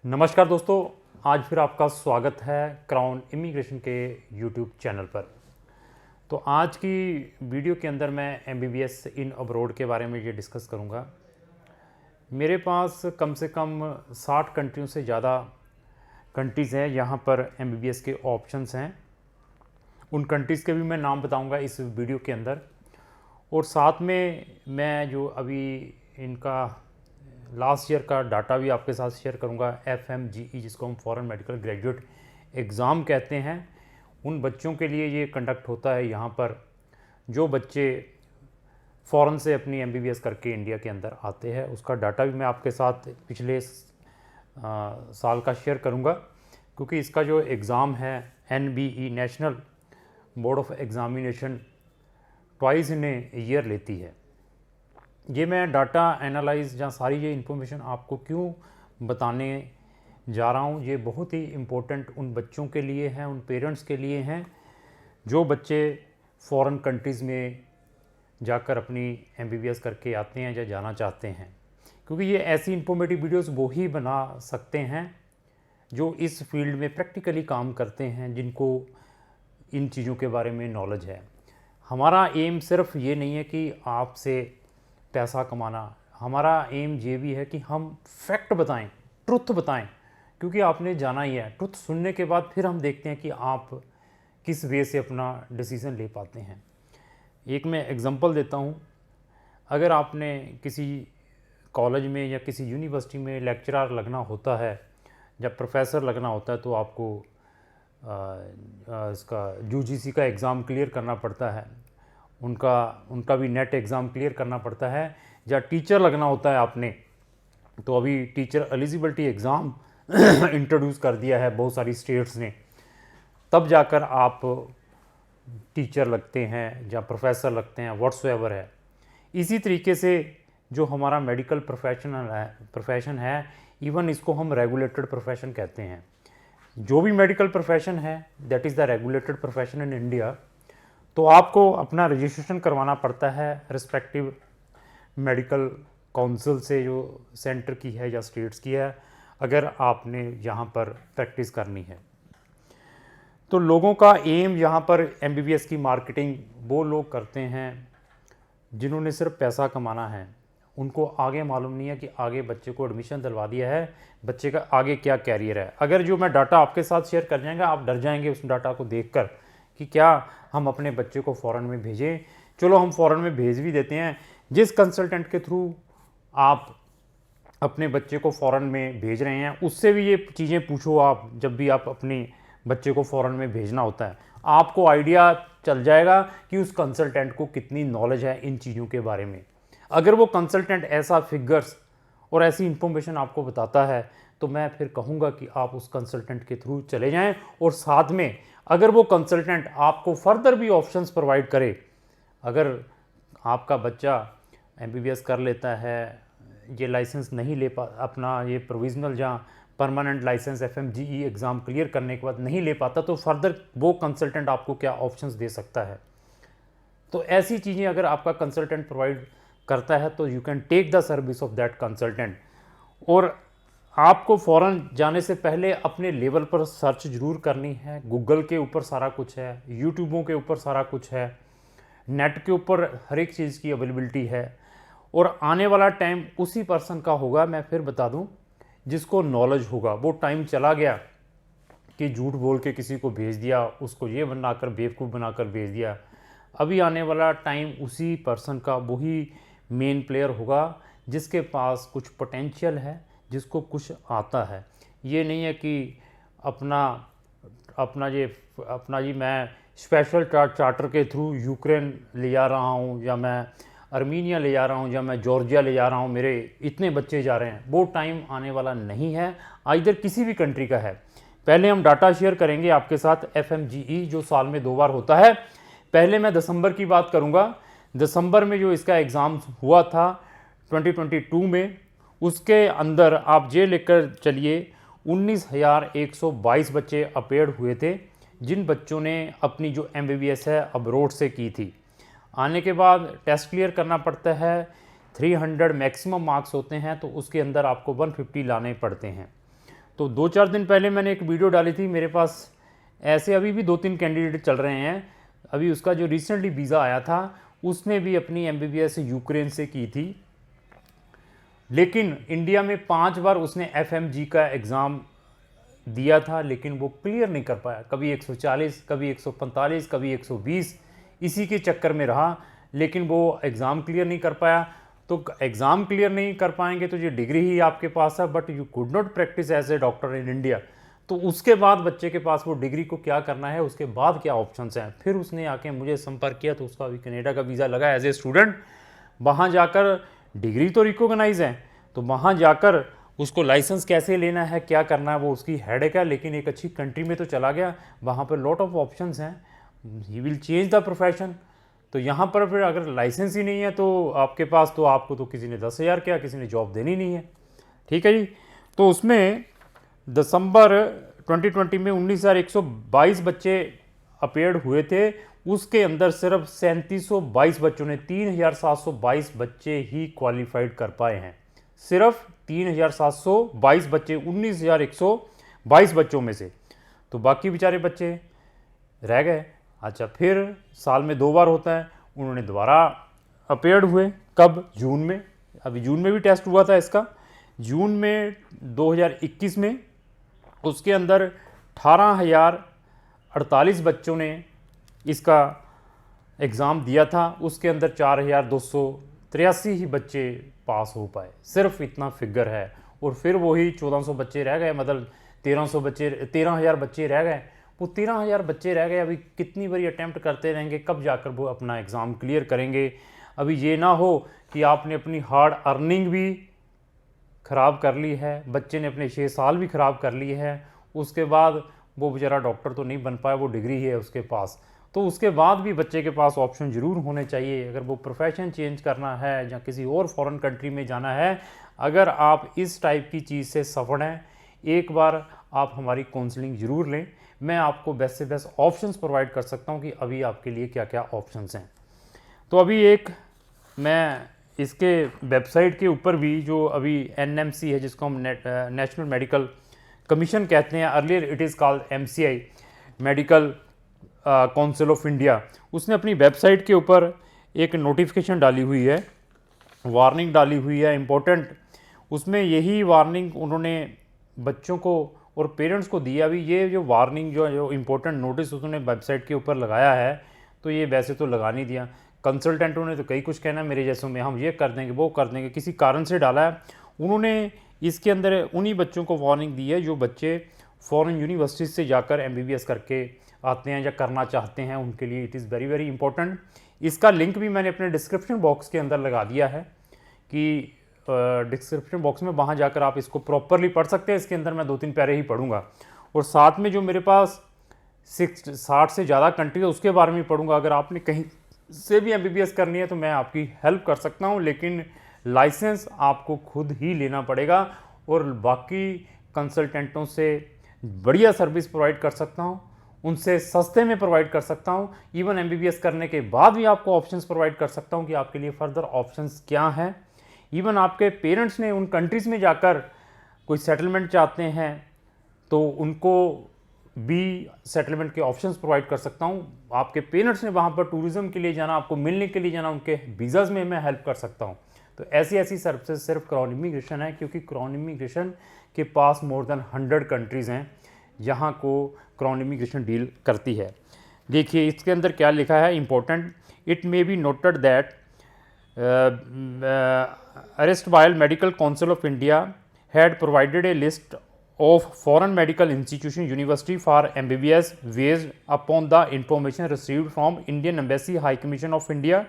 नमस्कार दोस्तों, आज फिर आपका स्वागत है क्राउन इमिग्रेशन के यूट्यूब चैनल पर। तो आज की वीडियो के अंदर मैं एमबीबीएस इन अब्रॉड के बारे में ये डिस्कस करूँगा। मेरे पास कम से कम 60 कंट्रियों से ज़्यादा कंट्रीज़ हैं यहाँ पर एमबीबीएस के ऑप्शंस हैं। उन कंट्रीज़ के भी मैं नाम बताऊँगा इस वीडियो के अंदर, और साथ में मैं जो अभी इनका लास्ट ईयर का डाटा भी आपके साथ शेयर करूंगा। FMGE, जिसको हम फॉरेन मेडिकल ग्रेजुएट एग्ज़ाम कहते हैं, उन बच्चों के लिए ये कंडक्ट होता है यहाँ पर जो बच्चे फ़ॉरेन से अपनी MBBS करके इंडिया के अंदर आते हैं। उसका डाटा भी मैं आपके साथ पिछले साल का शेयर करूँगा, क्योंकि इसका जो एग्ज़ाम है NBE, national board of examination, twice in year लेती है। ये मैं डाटा एनालाइज या सारी ये इन्फॉर्मेशन आपको क्यों बताने जा रहा हूँ, ये बहुत ही इम्पोर्टेंट उन बच्चों के लिए हैं, उन पेरेंट्स के लिए हैं जो बच्चे फॉरेन कंट्रीज़ में जाकर अपनी MBBS करके आते हैं या जाना चाहते हैं। क्योंकि ये ऐसी इन्फॉर्मेटिव वीडियोस वो ही बना सकते हैं जो इस फील्ड में प्रैक्टिकली काम करते हैं, जिनको इन चीज़ों के बारे में नॉलेज है। हमारा एम सिर्फ ये नहीं है कि आपसे पैसा कमाना, हमारा एम ये भी है कि हम फैक्ट बताएं, ट्रुथ बताएं, क्योंकि आपने जाना ही है। ट्रुथ सुनने के बाद फिर हम देखते हैं कि आप किस वे से अपना डिसीज़न ले पाते हैं। एक मैं एग्जांपल देता हूं। अगर आपने किसी कॉलेज में या किसी यूनिवर्सिटी में लेक्चरर लगना होता है या प्रोफेसर लगना होता है, तो आपको इसका UGC का एग्ज़ाम क्लियर करना पड़ता है, उनका भी नेट एग्ज़ाम क्लियर करना पड़ता है। या टीचर लगना होता है आपने, तो अभी टीचर एलिजिबिलिटी एग्ज़ाम इंट्रोड्यूस कर दिया है बहुत सारी स्टेट्स ने, तब जाकर आप टीचर लगते हैं या प्रोफेसर लगते हैं, व्हाट्सएवर है। इसी तरीके से जो हमारा मेडिकल प्रोफेशन है, इवन इसको हम रेगुलेटेड प्रोफेशन कहते हैं। जो भी मेडिकल प्रोफेशन है, that is the regulated profession in India. तो आपको अपना रजिस्ट्रेशन करवाना पड़ता है रिस्पेक्टिव मेडिकल काउंसिल से, जो सेंटर की है या स्टेट्स की है, अगर आपने यहाँ पर प्रैक्टिस करनी है। तो लोगों का एम यहाँ पर MBBS की मार्केटिंग वो लोग करते हैं जिन्होंने सिर्फ पैसा कमाना है। उनको आगे मालूम नहीं है कि आगे बच्चे को एडमिशन दिलवा दिया है, बच्चे का आगे क्या कैरियर है। अगर जो मैं डाटा आपके साथ शेयर कर जाएंगे, आप डर जाएंगे उस डाटा को देखकर कि क्या हम अपने बच्चे को फ़ॉरेन में भेजें। चलो, हम फ़ॉरेन में भेज भी देते हैं। जिस कंसल्टेंट के थ्रू आप अपने बच्चे को फ़ॉरेन में भेज रहे हैं, उससे भी ये चीज़ें पूछो आप। जब भी आप अपने बच्चे को फ़ॉरेन में भेजना होता है, आपको आइडिया चल जाएगा कि उस कंसल्टेंट को कितनी नॉलेज है इन चीज़ों के बारे में। अगर वो कंसल्टेंट ऐसा फिगर्स और ऐसी इंफॉर्मेशन आपको बताता है, तो मैं फिर कहूँगा कि आप उस कंसल्टेंट के थ्रू चले जाएं। और साथ में अगर वो कंसल्टेंट आपको फर्दर भी ऑप्शंस प्रोवाइड करे, अगर आपका बच्चा MBBS कर लेता है, ये लाइसेंस नहीं ले अपना ये प्रोविजनल या permanent license FMGE exam clear करने के बाद नहीं ले पाता, तो फर्दर वो कंसल्टेंट आपको क्या ऑप्शंस दे सकता है। तो ऐसी चीज़ें अगर आपका कंसल्टेंट प्रोवाइड करता है, तो you can take the service of that consultant. और आपको फ़ॉरेन जाने से पहले अपने लेवल पर सर्च ज़रूर करनी है। गूगल के ऊपर सारा कुछ है, यूट्यूबों के ऊपर सारा कुछ है, नेट के ऊपर हर एक चीज़ की अवेलेबिलिटी है। और आने वाला टाइम उसी पर्सन का होगा, मैं फिर बता दूं, जिसको नॉलेज होगा। वो टाइम चला गया कि झूठ बोल के किसी को भेज दिया, उसको ये बनाकर बेवकूफ़ बनाकर भेज दिया। अभी आने वाला टाइम उसी पर्सन का, वही मेन प्लेयर होगा जिसके पास कुछ पोटेंशियल है, जिसको कुछ आता है। ये नहीं है कि अपना जी मैं स्पेशल चार्टर के थ्रू यूक्रेन ले जा रहा हूँ, या मैं अर्मीनिया ले जा रहा हूँ, या मैं जॉर्जिया ले जा रहा हूँ, मेरे इतने बच्चे जा रहे हैं। वो टाइम आने वाला नहीं है, आइदर किसी भी कंट्री का है। पहले हम डाटा शेयर करेंगे आपके साथ FMGE, जो साल में 2 बार होता है। पहले मैं दिसंबर की बात करूँगा। दिसंबर में जो इसका एग्ज़ाम हुआ था 2022 में, उसके अंदर आप ये लेकर चलिए 19,122 बच्चे अपेयर हुए थे, जिन बच्चों ने अपनी जो MBBS है अब्रॉड से की थी। आने के बाद टेस्ट क्लियर करना पड़ता है, 300 मैक्सिमम मार्क्स होते हैं, तो उसके अंदर आपको 150 लाने पड़ते हैं। तो 2-4 दिन पहले मैंने एक वीडियो डाली थी, मेरे पास ऐसे अभी भी 2-3 कैंडिडेट चल रहे हैं। अभी उसका जो रिसेंटली वीज़ा आया था उसने भी अपनी MBBS यूक्रेन से की थी, लेकिन इंडिया में 5 बार उसने FMG का एग्ज़ाम दिया था, लेकिन वो क्लियर नहीं कर पाया। कभी 140, कभी 145, कभी 120, इसी के चक्कर में रहा, लेकिन वो एग्ज़ाम क्लियर नहीं कर पाया। तो एग्ज़ाम क्लियर नहीं कर पाएंगे तो ये डिग्री ही आपके पास है, but you could not practice as a doctor in India. तो उसके बाद बच्चे के पास वो डिग्री को क्या करना है, उसके बाद क्या ऑप्शंस हैं। फिर उसने आके मुझे संपर्क किया, तो उसका अभी कनाडा का वीज़ा लगा एज ए स्टूडेंट। वहाँ जाकर डिग्री तो रिकॉग्नाइज है, तो वहाँ जाकर उसको लाइसेंस कैसे लेना है, क्या करना है, वो उसकी हेडेक है। लेकिन एक अच्छी कंट्री में तो चला गया, वहाँ पर लॉट ऑफ ऑप्शंस हैं, he will change the profession. तो यहाँ पर फिर अगर लाइसेंस ही नहीं है तो आपके पास, तो आपको तो किसी ने 10,000 किया, किसी ने जॉब देनी नहीं है। ठीक है जी। तो उसमें दिसंबर 2020 में 19,122 बच्चे अपेयर्ड हुए थे, उसके अंदर सिर्फ 3,722 बच्चों ने, 3,722 बच्चे ही क्वालिफाइड कर पाए हैं। सिर्फ 3,722 बच्चे 19,122 बच्चों में से, तो बाकी बेचारे बच्चे रह गए। अच्छा, फिर साल में 2 बार होता है, उन्होंने दोबारा अपेयर्ड हुए। कब? जून में। अभी जून में भी टेस्ट हुआ था इसका, जून में 2021 में। उसके अंदर 18,048 बच्चों ने इसका एग्ज़ाम दिया था, उसके अंदर 4,283 ही बच्चे पास हो पाए, सिर्फ इतना फिगर है। और फिर वही 1,400 बच्चे रह गए, मतलब 13,000 बच्चे रह गए। वो 13,000 बच्चे रह गए, अभी कितनी बारी अटैम्प्ट करते रहेंगे, कब जाकर वो अपना एग्ज़ाम क्लियर करेंगे। अभी ये ना हो कि आपने अपनी हार्ड अर्निंग भी ख़राब कर ली है, बच्चे ने अपने 6 साल भी ख़राब कर लिए है, उसके बाद वो बेचारा डॉक्टर तो नहीं बन पाया, वो डिग्री है उसके पास। तो उसके बाद भी बच्चे के पास ऑप्शन ज़रूर होने चाहिए, अगर वो प्रोफेशन चेंज करना है या किसी और फॉरेन कंट्री में जाना है। अगर आप इस टाइप की चीज़ से सफ़र हैं, एक बार आप हमारी काउंसलिंग ज़रूर लें। मैं आपको बेस्ट से बेस्ट ऑप्शंस प्रोवाइड कर सकता हूँ कि अभी आपके लिए क्या क्या ऑप्शंस हैं। तो अभी एक मैं इसके वेबसाइट के ऊपर भी, जो अभी NMC है, जिसको हम नेशनल मेडिकल कमीशन कहते हैं, earlier it is called MCI, medical council of India, उसने अपनी वेबसाइट के ऊपर एक नोटिफिकेशन डाली हुई है, वार्निंग डाली हुई है इम्पोर्टेंट। उसमें यही वार्निंग उन्होंने बच्चों को और पेरेंट्स को दिया। अभी ये जो वार्निंग, जो इम्पोर्टेंट नोटिस उन्होंने वेबसाइट के ऊपर लगाया है, तो ये वैसे तो लगा नहीं दिया, कंसल्टेंटों ने तो कई कुछ कहना मेरे जैसों में, हम ये कर देंगे, वो कर देंगे, किसी कारण से डाला है उन्होंने। इसके अंदर उन्हीं बच्चों को वार्निंग दी है जो बच्चे फॉरेन यूनिवर्सिटीज़ से जाकर MBBS करके आते हैं या करना चाहते हैं, उनके लिए it is very very important. इसका लिंक भी मैंने अपने डिस्क्रिप्शन बॉक्स के अंदर लगा दिया है कि डिस्क्रिप्शन बॉक्स में वहाँ जाकर आप इसको प्रॉपरली पढ़ सकते हैं। इसके अंदर मैं 2-3 पैरे ही पढ़ूंगा, और साथ में जो मेरे पास 60 से ज़्यादा कंट्री है उसके बारे में पढ़ूंगा। अगर आपने कहीं से भी MBBS करनी है तो मैं आपकी हेल्प कर सकता हूं, लेकिन लाइसेंस आपको खुद ही लेना पड़ेगा, और बाकी कंसल्टेंटों से बढ़िया सर्विस प्रोवाइड कर सकता हूं, उनसे सस्ते में प्रोवाइड कर सकता हूं। इवन MBBS करने के बाद भी आपको ऑप्शंस प्रोवाइड कर सकता हूं कि आपके लिए फर्दर ऑप्शंस क्या हैं। इवन आपके पेरेंट्स ने उन कंट्रीज़ में जाकर कोई सेटलमेंट चाहते हैं तो उनको भी सेटलमेंट के ऑप्शंस प्रोवाइड कर सकता हूं। आपके पेरेंट्स ने वहाँ पर टूरिज़्म के लिए जाना, आपको मिलने के लिए जाना, उनके वीज़ाज़ में मैं हेल्प कर सकता हूं। तो ऐसी ऐसी सर्विसेज सिर्फ क्राउन इमिग्रेशन है, क्योंकि क्राउन इमिग्रेशन के पास मोर देन 100 कंट्रीज़ हैं जहाँ को क्राउन इमिग्रेशन डील करती है। देखिए इसके अंदर क्या लिखा है important, it may be noted that erstwhile Medical Council of India had provided a list of foreign medical institution university for MBBS based upon the information received from Indian Embassy High Commission of India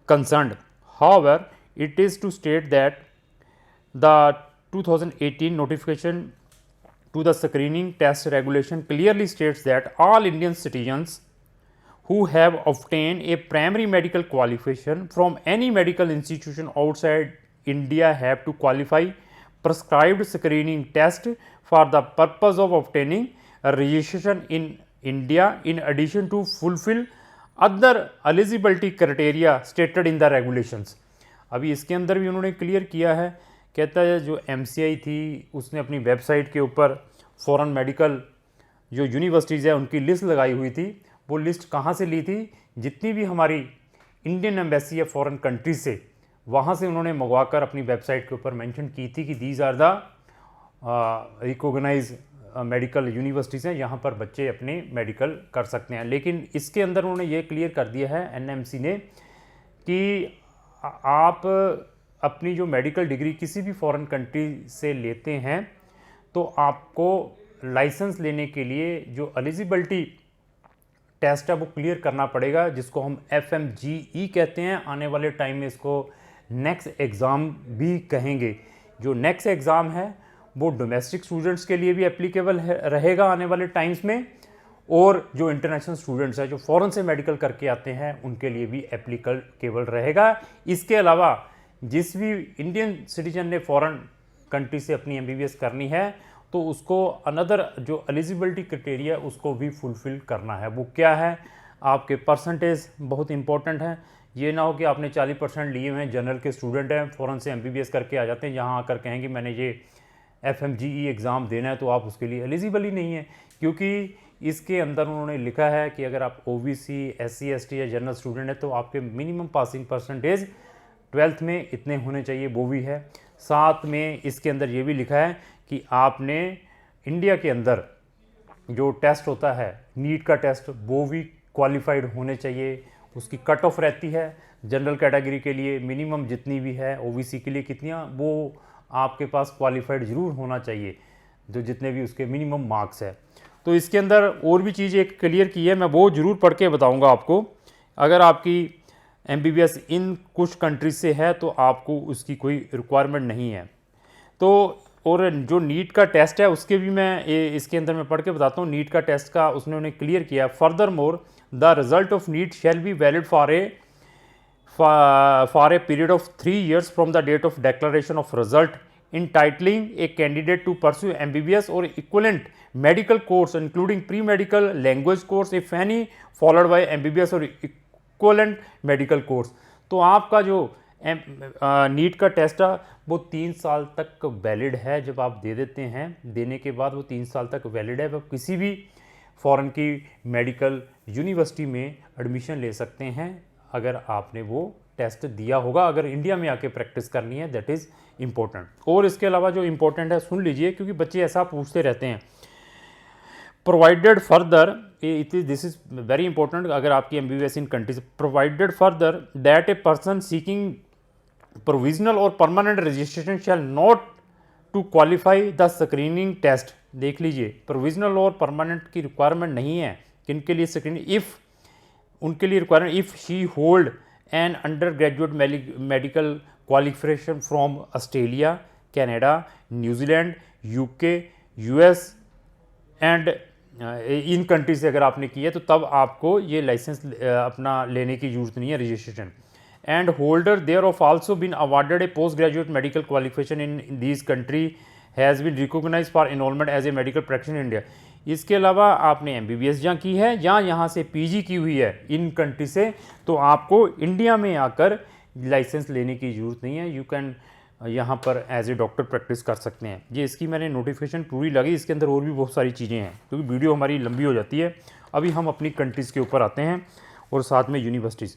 concerned. However, it is to state that the 2018 notification to the screening test regulation clearly states that all Indian citizens who have obtained a primary medical qualification from any medical institution outside India have to qualify prescribed screening test for the purpose of obtaining a registration in India, in addition to fulfill other eligibility criteria stated in the regulations. अभी इसके अंदर भी उन्होंने clear किया है कहता है जो MCI थी उसने अपनी वेबसाइट के ऊपर फॉरेन मेडिकल जो यूनिवर्सिटीज़ है उनकी लिस्ट लगाई हुई थी। वो लिस्ट कहाँ से ली थी? जितनी भी हमारी इंडियन एम्बेसी है फॉरेन कंट्रीज से, वहाँ से उन्होंने मंगवाकर अपनी वेबसाइट के ऊपर मेंशन की थी कि these are the recognise medical universities हैं, यहाँ पर बच्चे अपने मेडिकल कर सकते हैं। लेकिन इसके अंदर उन्होंने ये क्लियर कर दिया है NMC ने कि आप अपनी जो मेडिकल डिग्री किसी भी फॉरेन कंट्री से लेते हैं तो आपको लाइसेंस लेने के लिए जो एलिजिबिलिटी टेस्ट है वो क्लियर करना पड़ेगा, जिसको हम FMGE कहते हैं। आने वाले टाइम में इसको नेक्स्ट एग्ज़ाम भी कहेंगे। जो नेक्स्ट एग्ज़ाम है वो डोमेस्टिक स्टूडेंट्स के लिए भी एप्लीकेबल रहेगा आने वाले टाइम्स में, और जो इंटरनेशनल स्टूडेंट्स हैं जो फ़ॉरेन से मेडिकल करके आते हैं उनके लिए भी एप्लीकेबल रहेगा। इसके अलावा जिस भी इंडियन सिटीजन ने फ़ॉरेन कंट्री से अपनी MBBS करनी है तो उसको अनदर जो एलिजिबिलिटी क्राइटेरिया उसको भी फुलफ़िल करना है। वो क्या है? आपके परसेंटेज बहुत इंपॉर्टेंट है। ये ना हो कि आपने 40% लिए हुए हैं, जनरल के स्टूडेंट हैं, फ़ॉरेन से MBBS करके आ जाते हैं, यहाँ आकर कहेंगे मैंने ये FMGE एग्ज़ाम देना है, तो आप उसके लिए एलिजिबल ही नहीं है। क्योंकि इसके अंदर उन्होंने लिखा है कि अगर आप OBC, SC, ST या जनरल स्टूडेंट है तो आपके मिनिमम पासिंग परसेंटेज 12th में इतने होने चाहिए, वो भी है। साथ में इसके अंदर ये भी लिखा है कि आपने इंडिया के अंदर जो टेस्ट होता है नीट का टेस्ट, वो भी क्वालिफाइड होने चाहिए। उसकी कट ऑफ रहती है जनरल कैटेगरी के लिए मिनिमम जितनी भी है, OBC के लिए कितनियाँ, वो आपके पास क्वालिफाइड ज़रूर होना चाहिए, जो जितने भी उसके मिनिमम मार्क्स है। तो इसके अंदर और भी चीज़ एक क्लियर की है, मैं वो ज़रूर पढ़ के बताऊँगा आपको। अगर आपकी MBBS इन कुछ कंट्रीज से है तो आपको उसकी कोई रिक्वायरमेंट नहीं है। तो और जो नीट का टेस्ट है उसके भी मैं इसके अंदर मैं पढ़ के बताता हूँ। नीट का टेस्ट का उसने उन्हें क्लियर किया, further more the result of NEET shall be valid for a period of 3 years from the date of declaration of result entitling a candidate to pursue MBBS or equivalent medical course including pre-medical language course if any followed by MBBS or equivalent medical course। तो आपका जो NEET का test है वो 3 साल तक valid है। जब आप दे देते हैं, देने के बाद वो 3 साल तक वैलिड है। आप किसी भी फॉरेन की मेडिकल यूनिवर्सिटी में एडमिशन ले सकते हैं अगर आपने वो टेस्ट दिया होगा। अगर इंडिया में आके प्रैक्टिस करनी है, दैट इज़ इम्पोर्टेंट। और इसके अलावा जो इम्पोर्टेंट है सुन लीजिए, क्योंकि बच्चे ऐसा पूछते रहते हैं। Provided further, this is very important, अगर आपकी MBBS in countries, provided further that a person seeking provisional और permanent registration shall not to qualify the screening test. देख लीजिए, प्रोविजनल और परमानेंट की रिक्वायरमेंट नहीं है। किनके लिए स्क्रीनिंग? इफ़ उनके लिए requirement if she hold N under graduate medical qualification from Australia, Canada, New Zealand, UK, US and in country से अगर आपने किया तो तब आपको ये लाइसेंस अपना लेने की जरूरत नहीं है, registration. And holder thereof also been awarded a post graduate medical qualification in this country has been recognised for enrolment as a medical practitioner in India. इसके अलावा आपने MBBS जहाँ की है या यहाँ से PG की हुई है इन कंट्री से, तो आपको इंडिया में आकर लाइसेंस लेने की ज़रूरत नहीं है। यू कैन यहाँ पर एज ए डॉक्टर प्रैक्टिस कर सकते हैं। ये इसकी मैंने नोटिफिकेशन पूरी लगी। इसके अंदर और भी बहुत सारी चीज़ें हैं क्योंकि वीडियो हमारी लंबी हो जाती है। अभी हम अपनी कंट्रीज़ के ऊपर आते हैं और साथ में यूनिवर्सिटीज़।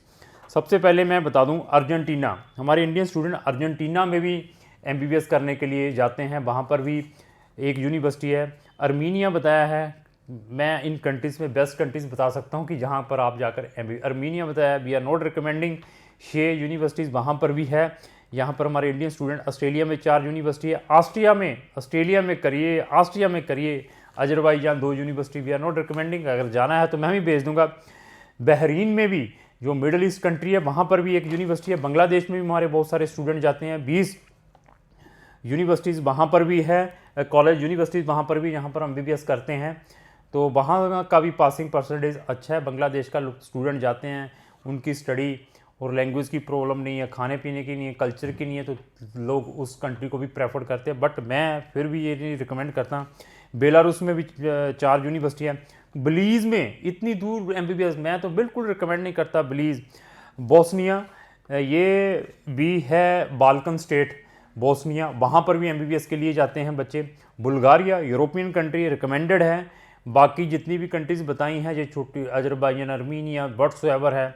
सबसे पहले मैं बता दूँ अर्जेंटीना। हमारे इंडियन स्टूडेंट अर्जेंटीना में भी MBBS करने के लिए जाते हैं। वहाँ पर भी एक यूनिवर्सिटी है। अर्मीनिया बताया है। मैं इन कंट्रीज़ में बेस्ट कंट्रीज़ बता सकता हूँ कि जहाँ पर आप जाकर अर्मीनिया बताया। We are not recommending 6 universities वहाँ पर भी है। यहाँ पर हमारे इंडियन स्टूडेंट, ऑस्ट्रेलिया में 4 यूनिवर्सिटी है। ऑस्ट्रेलिया में करिए, ऑस्ट्रिया में करिए। Azerbaijan 2 university we are not recommending. अगर जाना है तो मैं भी भेज दूँगा। बहरीन में भी जो मिडल ईस्ट कंट्री है वहाँ पर भी एक यूनिवर्सिटी है। बांग्लादेश में भी हमारे बहुत सारे स्टूडेंट जाते हैं। 20 यूनिवर्सिटीज़ वहाँ पर भी है, कॉलेज यूनिवर्सिटीज़ वहाँ पर भी, यहाँ पर हम MBBS करते हैं। तो वहाँ का भी पासिंग परसेंटेज अच्छा है। बांग्लादेश का स्टूडेंट जाते हैं, उनकी स्टडी और लैंग्वेज की प्रॉब्लम नहीं है, खाने पीने की नहीं है, कल्चर की नहीं है, तो लोग उस कंट्री को भी प्रेफर करते हैं। बट मैं फिर भी ये नहीं रिकमेंड करता। बेलारूस में भी 4 यूनिवर्सिटी है। बलीज़ में इतनी दूर MBBS मैं तो बिल्कुल रिकमेंड नहीं करता। बलीज़, बोस्निया, ये भी है बाल्कन स्टेट। बोस्निया, वहाँ पर भी MBBS के लिए जाते हैं बच्चे। बुल्गारिया यूरोपियन कंट्री रिकमेंडेड है। बाकी जितनी भी कंट्रीज़ बताई हैं, जो छोटी अजरबैजान, अर्मीनिया, व्हाट्सएवर है,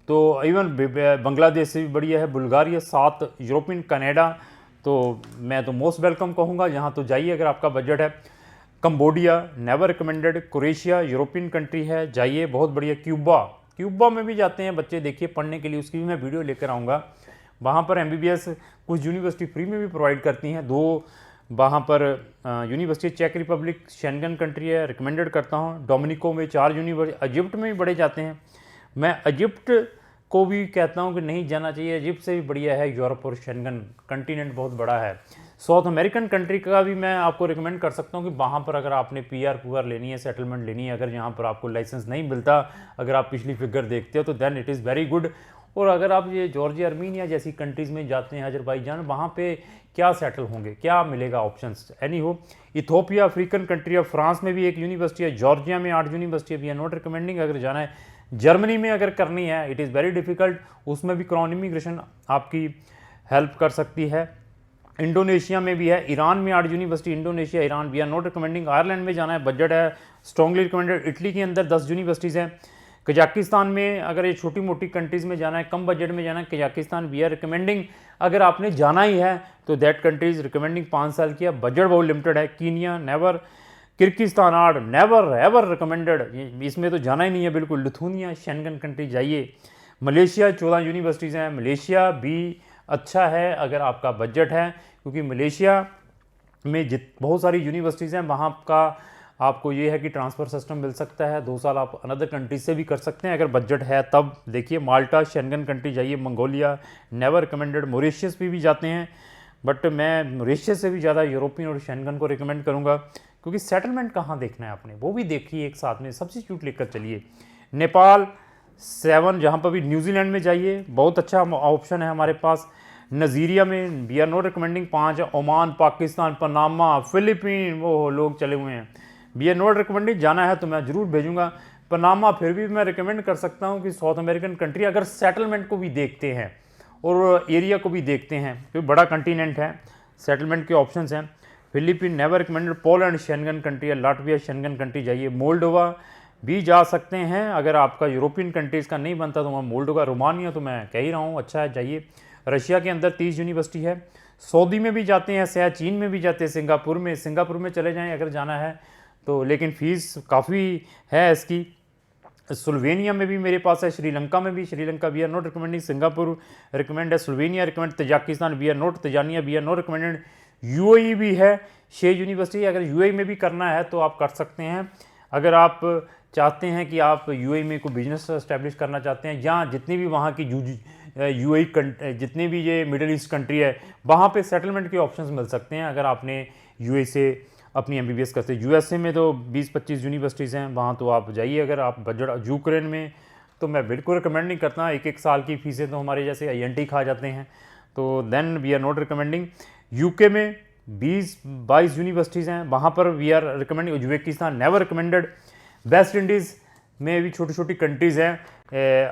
तो इवन बांग्लादेश से भी बढ़िया है बुल्गारिया। 7 यूरोपियन, कनाडा, तो मैं तो मोस्ट वेलकम कहूँगा, यहाँ तो जाइए अगर आपका बजट है। Cambodia never recommended. Croatia European country है, जाइए, बहुत बढ़िया। क्यूबा में भी जाते हैं बच्चे, देखिए पढ़ने के लिए, उसकी भी मैं वीडियो लेकर आऊँगा। वहाँ पर MBBS कुछ यूनिवर्सिटी फ्री में भी प्रोवाइड करती हैं। 2 वहाँ पर यूनिवर्सिटी, चेक रिपब्लिक शेंगन कंट्री है, रिकमेंडेड करता हूँ। डोमिनिको में 4 यूनिवर्सिटी, इजिप्ट में भी बड़े जाते हैं। मैं इजिप्ट को भी कहता हूँ कि नहीं जाना चाहिए, इजिप्ट से भी बढ़िया है यूरोप और शेंगन कंटिनेंट, बहुत बड़ा है। साउथ अमेरिकन कंट्री का भी मैं आपको रिकमेंड कर सकता हूँ कि वहाँ पर अगर आपने PR लेनी है, सेटलमेंट लेनी है, अगर यहाँ पर आपको लाइसेंस नहीं मिलता, अगर आप पिछली फिगर देखते हो तो then it is very good. और अगर आप ये जॉर्जिया, अर्मीनिया जैसी कंट्रीज़ में जाते हैं, अजरबैजान, वहाँ पे क्या सेटल होंगे, क्या मिलेगा ऑप्शंस। एनी हो, इथोपिया अफ्रीकन कंट्री है, फ्रांस में भी एक यूनिवर्सिटी है, जॉर्जिया में 8 यूनिवर्सिटी है, वी आर नॉट रिकमेंडिंग अगर जाना है। जर्मनी में अगर करनी है, इट इज़ वेरी डिफिकल्ट, उसमें भी क्राउन इमिग्रेशन आपकी हेल्प कर सकती है। इंडोनेशिया में भी है, ईरान में 8 university, Indonesia, Iran, we are not recommending. Ireland में जाना है, बजट है, स्ट्रॉन्गली रिकमेंडेड। इटली के अंदर 10 यूनिवर्सिटीज़ हैं। कजाकिस्तान में अगर ये छोटी मोटी कंट्रीज़ में जाना है, कम बजट में जाना है, कजाकिस्तान वी आर रिकमेंडिंग। अगर आपने जाना ही है तो दैट कंट्रीज रिकमेंडिंग 5 साल की है, बजट बहुत लिमिटेड है। Kenya never, Kyrgyzstan 8 never ever recommended, इसमें तो जाना ही नहीं है बिल्कुल। लिथुनिया शेंगन कंट्री, जाइए। मलेशिया 14 यूनिवर्सिटीज़ हैं, मलेशिया भी अच्छा है अगर आपका बजट है, क्योंकि मलेशिया में बहुत सारी यूनिवर्सिटीज़ हैं, वहाँ का आपको ये है कि ट्रांसफ़र सिस्टम मिल सकता है, 2 साल आप अनदर कंट्री से भी कर सकते हैं अगर बजट है तब। देखिए माल्टा शेंगन कंट्री, जाइए। Mongolia never recommended. मॉरिशस भी जाते हैं, बट मैं मॉरिशस से भी ज़्यादा यूरोपियन और शेंगन को रिकमेंड करूँगा, क्योंकि सेटलमेंट कहाँ देखना है आपने, वो भी देखिए एक साथ में, सब्सिट्यूट लेकर चलिए। नेपाल 7, जहाँ पर भी। न्यूजीलैंड में जाइए, बहुत अच्छा ऑप्शन है हमारे पास। नाइजीरिया में we are not recommending 5। Oman, Pakistan, Panama, Philippine, वो लोग चले हुए हैं, वी आर नॉट रिकमेंडिंग। जाना है तो मैं ज़रूर भेजूँगा। पनामा फिर भी मैं रिकमेंड कर सकता हूँ कि साउथ अमेरिकन कंट्री, अगर सेटलमेंट को भी देखते हैं और एरिया को भी देखते हैं, क्योंकि बड़ा कंटिनेंट है, सेटलमेंट के ऑप्शंस हैं। Philippine never recommended. Poland Schengen country है, लाटविया शेंगन कंट्री, जाइए। मोल्डोवा भी जा सकते हैं अगर आपका यूरोपियन कंट्रीज़ का नहीं बनता तो मैं मोल्डोवा। रोमानिया तो मैं कह ही रहा हूँ अच्छा है, जाइए। रशिया के अंदर 30 यूनिवर्सिटी है। सऊदी में भी जाते हैं, चीन में भी जाते हैं, सिंगापुर में चले जाएँ अगर जाना है तो, लेकिन फ़ीस काफ़ी है इसकी। स्लोवेनिया में भी मेरे पास है, श्रीलंका में भी, Sri Lanka we are not recommending. Singapore recommend है, Slovenia recommend, Tajikistan we are not, Tanzania we are not recommended. UAE भी है 6 यूनिवर्सिटी, अगर UAE में भी करना है तो आप कर सकते हैं। अगर आप चाहते हैं कि आप UAE में कोई बिजनेस एस्टेब्लिश करना चाहते हैं, या जितनी भी वहाँ की UAE जितनी भी ये मिडिल ईस्ट कंट्री है, वहाँ पे सेटलमेंट के ऑप्शंस मिल सकते हैं अगर आपने UAE से अपनी MBBS करते। USA में तो 20-25 यूनिवर्सिटीज़ हैं, वहाँ तो आप जाइए अगर आप बजट। यूक्रेन में तो मैं बिल्कुल रिकमेंड नहीं करता, 1-1 साल की फ़ीसें तो हमारे जैसे INT खा जाते हैं, तो then we are not recommending. UK में 20-22 यूनिवर्सिटीज़ हैं, वहाँ पर we are recommending. Uzbekistan never recommended. West Indies में भी छोटी छोटी कंट्रीज़ हैं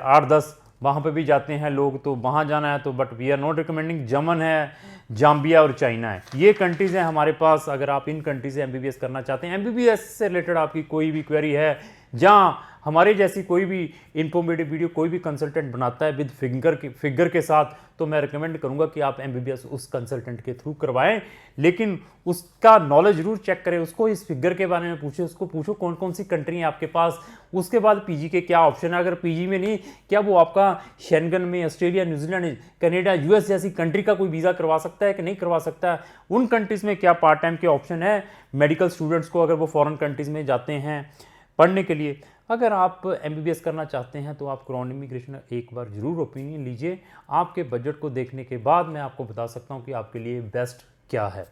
8-10, वहाँ पे भी जाते हैं लोग, तो वहाँ जाना है तो, but we are not recommending. Yemen है, जाम्बिया और चाइना है, ये कंट्रीज़ हैं हमारे पास। अगर आप इन कंट्रीज़ से MBBS करना चाहते हैं, MBBS से रिलेटेड आपकी कोई भी क्वेरी है, जहाँ हमारे जैसी कोई भी इन्फॉर्मेटिव वीडियो कोई भी कंसल्टेंट बनाता है विद फिगर के साथ, तो मैं रिकमेंड करूंगा कि आप MBBS उस कंसल्टेंट के थ्रू करवाएं, लेकिन उसका नॉलेज जरूर चेक करें, उसको इस फिगर के बारे में पूछे, उसको पूछो कौन कौन सी कंट्री है आपके पास, उसके बाद PG के क्या ऑप्शन है। अगर PG में नहीं, क्या वो आपका शेंगन में ऑस्ट्रेलिया, न्यूजीलैंड, कनाडा, US जैसी कंट्री का कोई वीज़ा करवा सकता है कि नहीं करवा सकता है, उन कंट्रीज़ में क्या पार्ट टाइम के ऑप्शन है मेडिकल स्टूडेंट्स को अगर वो फॉरेन कंट्रीज़ में जाते हैं पढ़ने के लिए। अगर आप MBBS करना चाहते हैं तो आप क्राउन इमिग्रेशन एक बार ज़रूर ओपिनियन लीजिए। आपके बजट को देखने के बाद मैं आपको बता सकता हूं कि आपके लिए बेस्ट क्या है।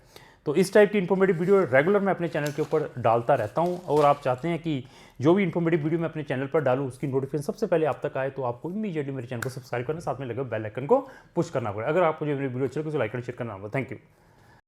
तो इस टाइप की इन्फॉर्मेटिव वीडियो रेगुलर मैं अपने चैनल के ऊपर डालता रहता हूं, और आप चाहते हैं कि जो भी इन्फॉर्मेटिव वीडियो मैं अपने चैनल पर डालूं उसकी नोटिफिकेशन सबसे पहले आप तक आए, तो आपको इमीडिएटली मेरे चैनल को सब्सक्राइब करना, साथ में लगे बेल आइकन को पुश करना पड़ेगा। अगर आपको जो मेरी वीडियो अच्छी लगे तो लाइक एंड शेयर करना होगा। Thank you.